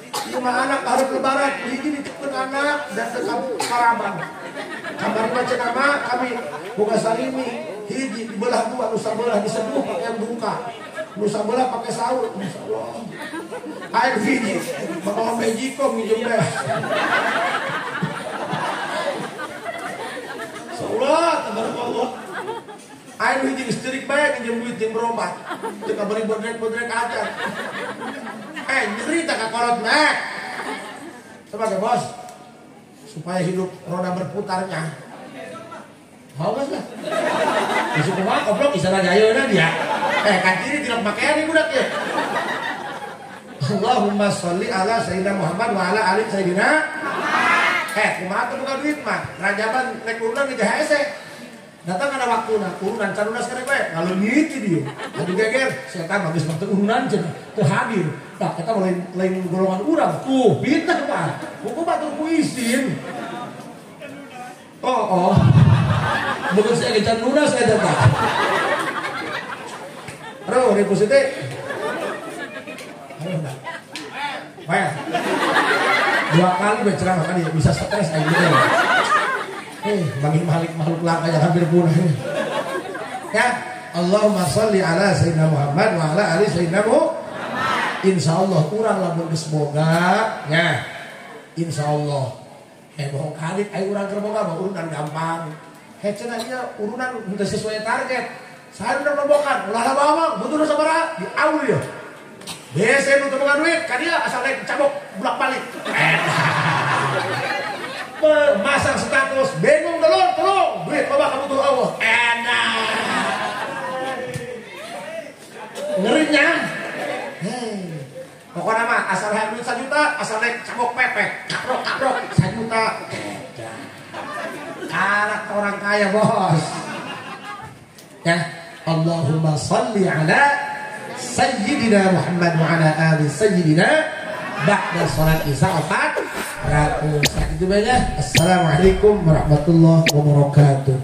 5 anak harus lebaran hiji dititipkeun anak dan tetap karaban kamar baca nama kami buka salimi hiji dibelah dua nusa belah diseduh pakai buka nusa belah pakai sahur insyaallah air hiji bawa mejikom minjem deh insyaallah tabarakallah air hiji listrik bae minjem duit jeung berobat teu kabari bodrek-bodrek acan nyeri tak kakolot mek sebagai bos supaya hidup roda berputarnya haus lah isu kumaha goblok isana jayeuna dia kan kiri tidak pakaian ieu budak ya Allahumma sholli ala sayyidina Muhammad wa ala ali sayyidina kumaha teu buka duit mah rajaban rek urunan di hese datang ada waktuna urunan carunas karek bae kalau ngiti dia adu geger setan habis waktu urunan cenah teu hadir tah eta lain golongan urang pinter Pak buku batur ku izin bukan saya kecan lunas saya datang aduh ini positif aduh enggak bayar 2 kali berceramah kan ya bisa stres aja gitu bagi makhluk langka yang hampir punah ya Allahumma sholli ala sayyidina Muhammad wa ala ali sayyidina Muhammad insyaallah urang lamun geus boga ya insyaallah bohong kali ayo urang keur boga mah urunan gampang cenah ieu urunan teu sesuai target saya udah membokan ulah bawang butuh sabaraha di aul ya biasa nu teu boga duit ka dia asal naik cabok bolak-balik masang status bingung tolong duit loba kabutuh Allah ngerinya pokoknya mah asal hayang duit 1 juta asal naik cabok pepek kaprok 1 juta karakter orang kaya bos ya Allahumma sholli ala sayyidina Muhammad wa ala ali sayyidina ba'da sholat isya 400 itu banyak. Assalamualaikum warahmatullahi wabarakatuh.